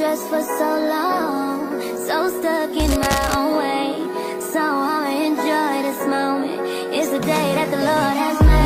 stressed for so long, so stuck in my own way. So I'ma enjoy this moment. It's the day that the Lord has made.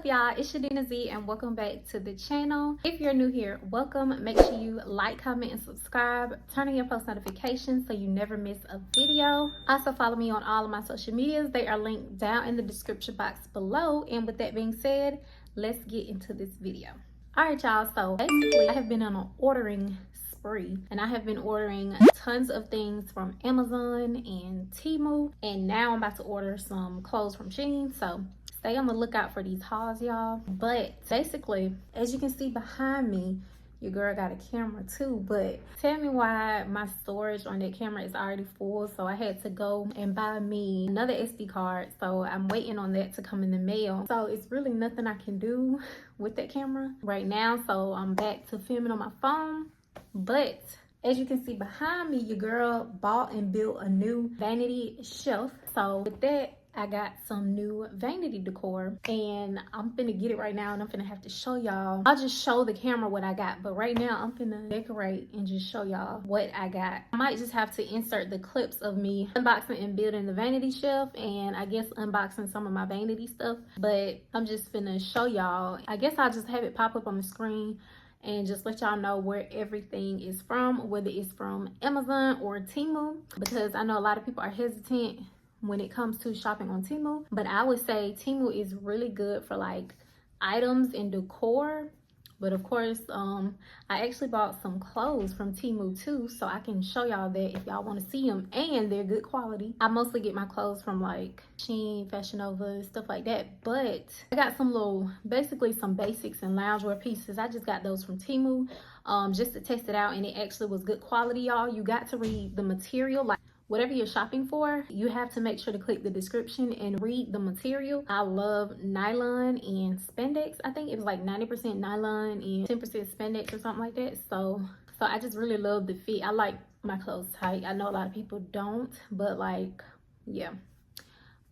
Y'all, it's Sha-Deana Z and welcome back to the channel. If you're new here, welcome. Make sure you like, comment, and subscribe. Turn on your post notifications so you never miss a video. Also follow me on all of my social medias. They are linked down in the description box below. And with that being said, let's get into this video. All right, y'all, so basically I have been on an ordering spree and I have been ordering tons of things from Amazon and Temu, and now I'm about to order some clothes from Shein. So stay on the lookout for these hauls, y'all. But basically, as you can see behind me, your girl got a camera too, but tell me why my storage on that camera is already full. So I had to go and buy me another SD card. So I'm waiting on that to come in the mail. So it's really nothing I can do with that camera right now. So I'm back to filming on my phone. But as you can see behind me, your girl bought and built a new vanity shelf. So with that, I got some new vanity decor and I'm finna get it right now and I'm finna have to show y'all. I'll just show the camera what I got, but right now I'm finna decorate and just show y'all what I got. I might just have to insert the clips of me unboxing and building the vanity shelf and I guess unboxing some of my vanity stuff, but I'm just finna show y'all. I guess I'll just have it pop up on the screen and just let y'all know where everything is from, whether it's from Amazon or Temu, because I know a lot of people are hesitant when it comes to shopping on Temu, but I would say Temu is really good for like items and decor. But of course, I actually bought some clothes from Temu too, so I can show y'all that if y'all want to see them, and they're good quality. I mostly get my clothes from like Shein, Fashion Nova, stuff like that, but I got some little, basically some basics and loungewear pieces. I just got those from Temu just to test it out, and it actually was good quality, y'all. You got to read the material, like whatever you're shopping for, you have to make sure to click the description and read the material. I love nylon and spandex. I think it was like 90% nylon and 10% spandex or something like that. So I just really love the fit. I like my clothes tight. I know a lot of people don't, but like, yeah,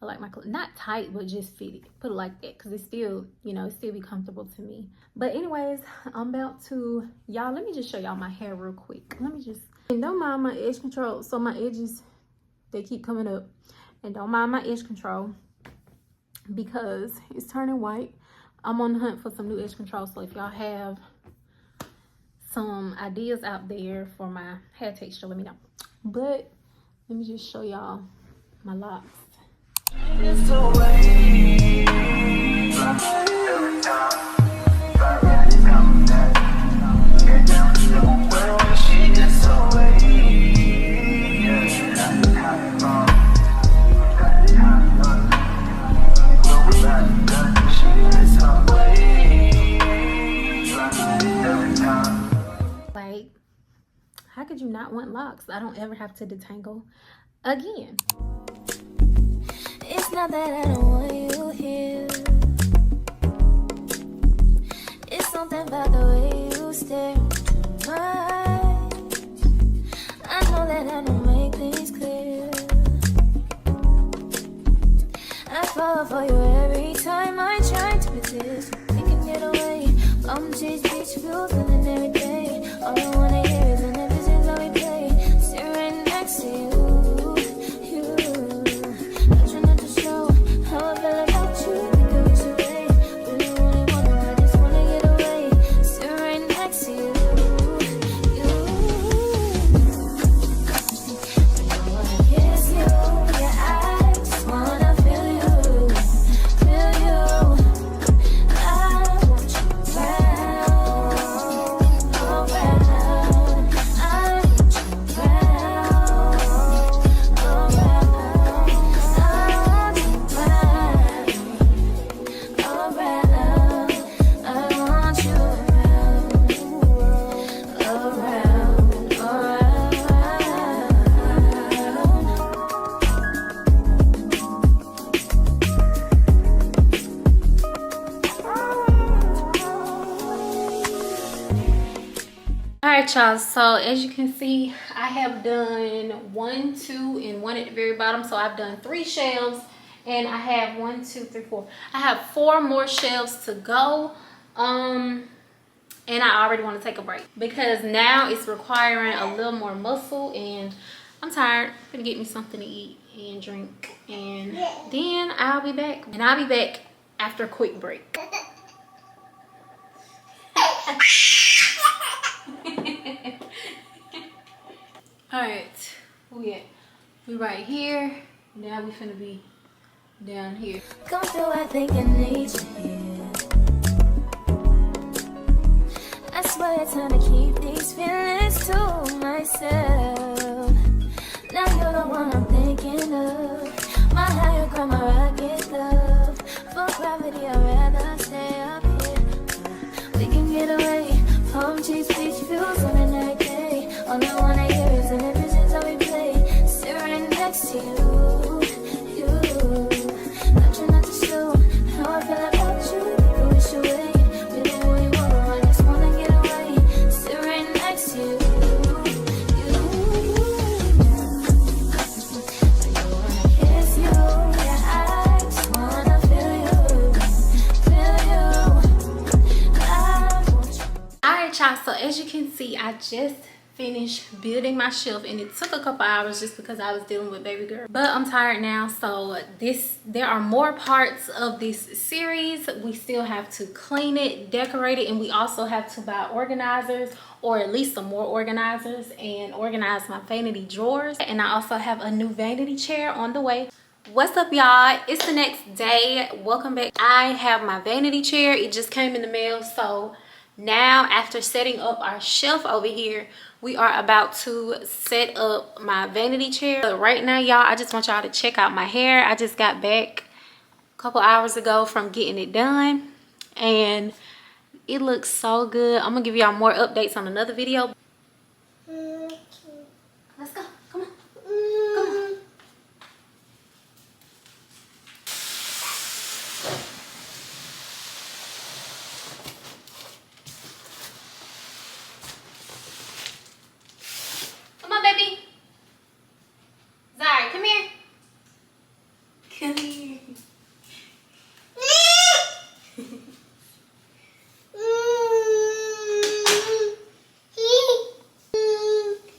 I like my clothes not tight, but just fitted. Put it like that, because it still, you know, it still be comfortable to me. But anyways, I'm about to, y'all, let me just show y'all my hair real quick. Let me just, and don't mind my edge control. So my edges, they keep coming up, and don't mind my edge control because it's turning white. I'm on the hunt for some new edge control, so if y'all have some ideas out there for my hair texture, let me know. But let me just show y'all my locks. Like, how could you not want locks? I don't ever have to detangle again. It's not that I don't want you here. It's something about the way you stare into my eyes. I know that I don't make things clear. I fall for you every time I try to resist. We can get away from these beach views and then every day. All I wanna hear is an episode that we play. Sit right next to you. How I feel about you, we can reach away. Really wanna, I just wanna get away. Sit right next to you. I kiss you, yeah, I just wanna feel you. I want you around. Alright y'all, so as you can see, I have done 1, 2, and 1 at the very bottom. So I've done 3 shelves, and I have 1, 2, 3, 4. I have 4 more shelves to go. And I already want to take a break because now it's requiring a little more muscle, and I'm tired. I'm gonna get me something to eat and drink, and then I'll be back. And I'll be back after a quick break. Alright, we right here. Now we finna be down here. Come through, I think I need you. I swear it's time to keep these feelings to myself. Now you're the one I'm thinking of. My higher ground, my rocket love. For gravity, I'd rather stay up here. We can get away. Palm trees, beach views on a night day. All I wanna hear is the visions that we play. Sit right next to you. Not trying not to show how I feel about you. You wish away. Really, really wanna. I just wanna get away. Sit right next to you. Y'all, so as you can see, I just finished building my shelf, and it took a couple hours just because I was dealing with baby girl, but I'm tired now. So there are more parts of this series. We still have to clean it, decorate it, and we also have to buy organizers, or at least some more organizers, and organize my vanity drawers. And I also have a new vanity chair on the way. What's up y'all, it's the next day. Welcome back. I have my vanity chair. It just came in the mail. So now, after setting up our shelf over here, we are about to set up my vanity chair. But right now, y'all, I just want y'all to check out my hair. I just got back a couple hours ago from getting it done, and it looks so good. I'm gonna give y'all more updates on another video. Let's go. Come on. Come on. Come on, baby. Zari, come here. Come here.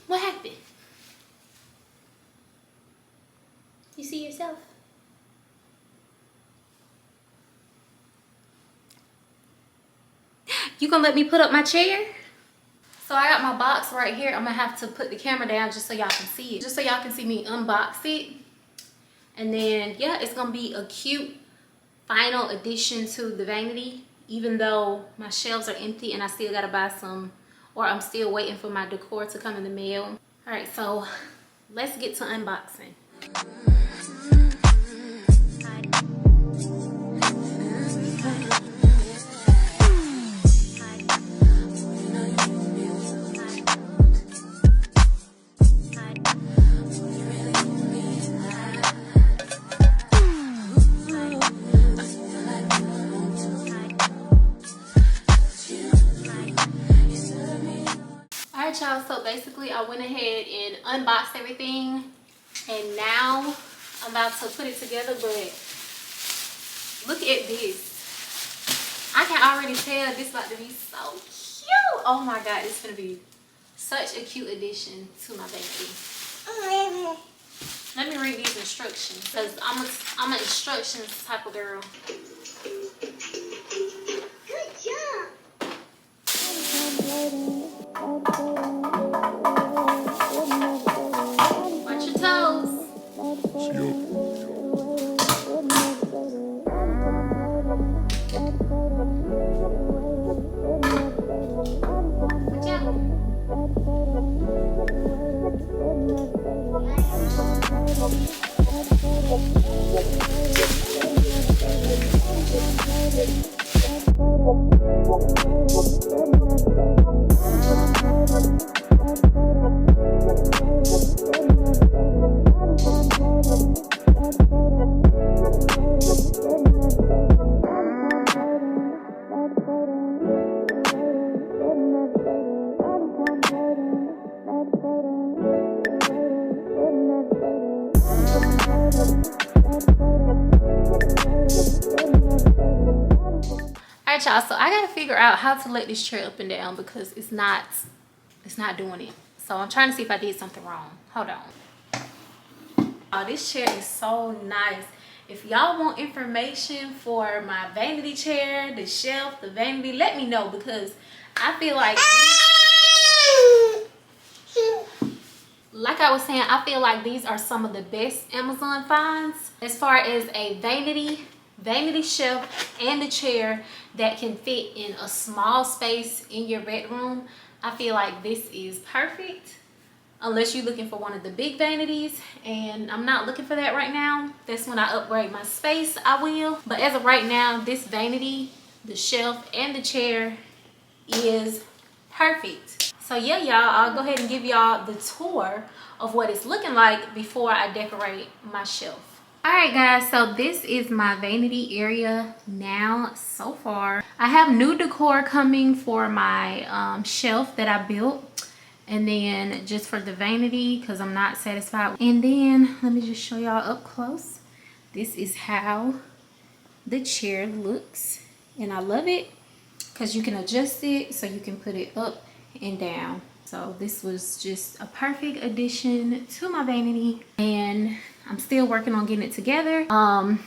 What happened? You see yourself? You gonna let me put up my chair? So I got my box right here. I'm gonna have to put the camera down just so y'all can see it. Just so y'all can see me unbox it. And then, yeah, it's gonna be a cute final addition to the vanity. Even though my shelves are empty and I still gotta buy some, or I'm still waiting for my decor to come in the mail. All right, so let's get to unboxing. Y'all, so basically I went ahead and unboxed everything, and now I'm about to put it together. But look at this. I can already tell this about to be so cute. Oh my god, it's gonna be such a cute addition to my vanity. Let me read these instructions, because I'm an instructions type of girl. Good job. Watch your toes. Good job. right, y'all, so I gotta figure out how to let this chair up and down because it's not doing it. So I'm trying to see if I did something wrong. Hold on. Oh, this chair is so nice. If y'all want information for my vanity chair, the shelf, the vanity, let me know, because I feel like I was saying, I feel like these are some of the best Amazon finds as far as a vanity shelf and a chair that can fit in a small space in your bedroom. I feel like this is perfect, unless you're looking for one of the big vanities, and I'm not looking for that right now. That's when I upgrade my space, I will. But as of right now, this vanity, the shelf, and the chair is perfect. So yeah, y'all, I'll go ahead and give y'all the tour of what it's looking like before I decorate my shelf. All right, guys, so this is my vanity area now so far. I have new decor coming for my shelf that I built, and then just for the vanity because I'm not satisfied. And then let me just show y'all up close. This is how the chair looks, and I love it because you can adjust it so you can put it up and down. So this was just a perfect addition to my vanity, and I'm still working on getting it together. The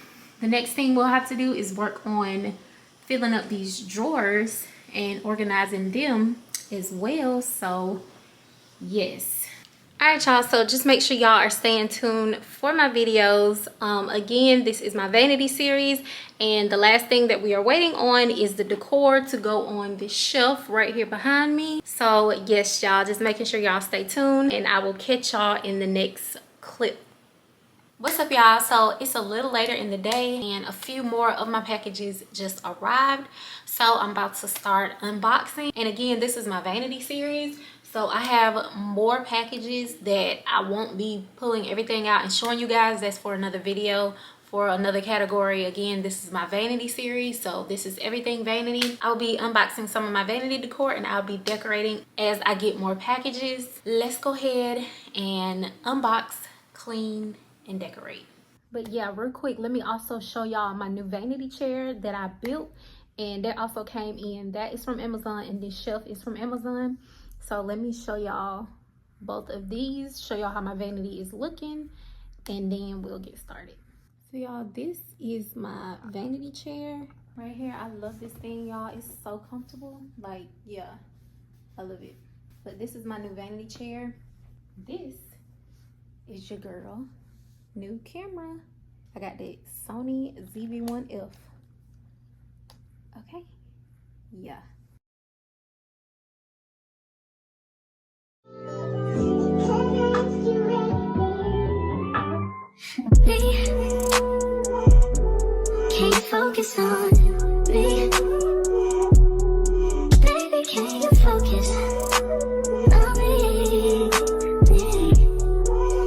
next thing we'll have to do is work on filling up these drawers and organizing them as well. So yes. All right, y'all, so just make sure y'all are staying tuned for my videos. Again, this is my vanity series, and the last thing that we are waiting on is the decor to go on this shelf right here behind me. So yes, y'all, just making sure y'all stay tuned, and I will catch y'all in the next clip. What's up, y'all? So it's a little later in the day, and a few more of my packages just arrived, so I'm about to start unboxing. And again, this is my vanity series, so I have more packages that I won't be pulling everything out and showing you guys. That's for another video, for another category. Again, this is my vanity series, so this is everything vanity. I'll be unboxing some of my vanity decor, and I'll be decorating as I get more packages. Let's go ahead and unbox, clean, and decorate. But yeah, real quick, let me also show y'all my new vanity chair that I built, and that also came in. That is from Amazon, and this shelf is from Amazon. So let me show y'all both of these, show y'all how my vanity is looking, and then we'll get started. So y'all, this is my vanity chair right here. I love this thing, y'all. It's so comfortable. Like, yeah, I love it. But this is my new vanity chair. This is your girl new camera. I got the Sony ZV-1F. Okay, yeah. Can you focus on me? Baby, can you focus on me?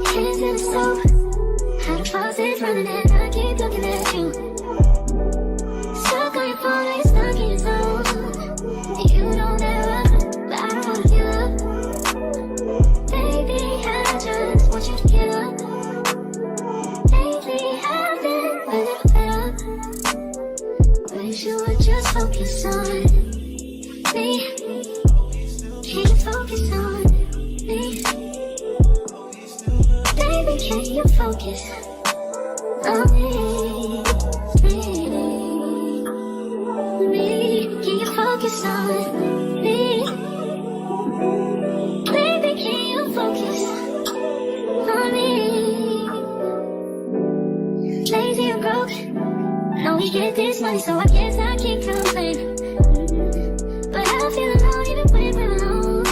Hands in the stove, how the faucet's running, and I keep looking at you. Stuck on your phone, you're stuck in your zone. You don't ever, but I don't wanna give up. Baby, I just want you to get up. Lately, I've been a little better. Wish you would just focus on me. Can you focus on me? Baby, can you focus on me? Can you focus on me? Baby, can you focus on me? Lazy and broke, know we get this money, so I guess I can't complain. But I feel alone even when we're alone,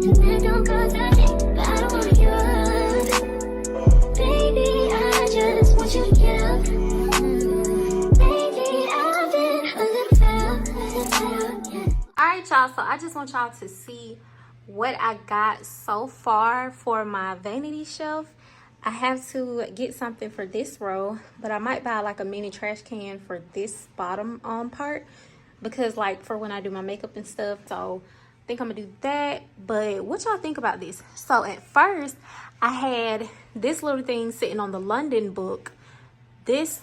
and that don't cause nothing, but I don't wanna give up. Baby, I just want you to get up. Baby, I've been a little fed up. Alright, y'all, so I just want y'all to see what I got so far for my vanity shelf. I have to get something for this row, but I might buy like a mini trash can for this bottom part, because like for when I do my makeup and stuff. So I think I'm gonna do that. But what y'all think about this? So at first I had this little thing sitting on the London book, this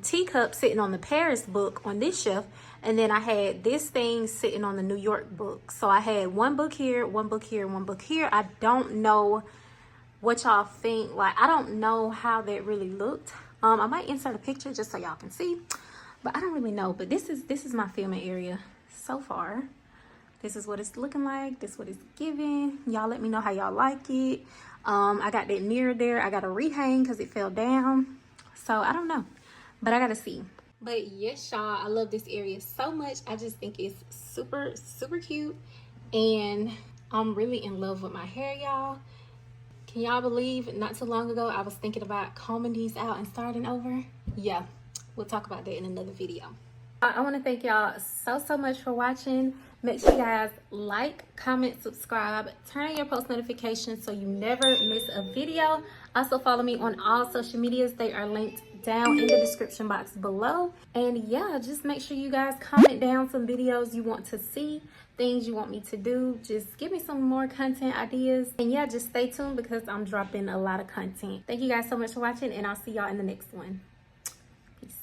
teacup sitting on the Paris book on this shelf, And then I had this thing sitting on the New York book. So I had one book here, one book here, one book here. I don't know what y'all think. Like, I don't know how that really looked. I might insert a picture just so y'all can see, but I don't really know. But this is my filming area so far. This is what it's looking like. This is what it's giving. Y'all let me know how y'all like it. I got that mirror there. I got to rehang because it fell down. So I don't know, but I got to see. But yes, y'all, I love this area so much. I just think it's super, super cute. And I'm really in love with my hair, y'all. Can y'all believe not too long ago I was thinking about combing these out and starting over? Yeah, we'll talk about that in another video. I want to thank y'all so much for watching. Make sure you guys like, comment, subscribe, turn on your post notifications so you never miss a video. Also follow me on all social medias. They are linked down in the description box below. And yeah, just make sure you guys comment down some videos you want to see, things you want me to do. Just give me some more content ideas. And yeah, just stay tuned because I'm dropping a lot of content. Thank you guys so much for watching, and I'll see y'all in the next one. Peace.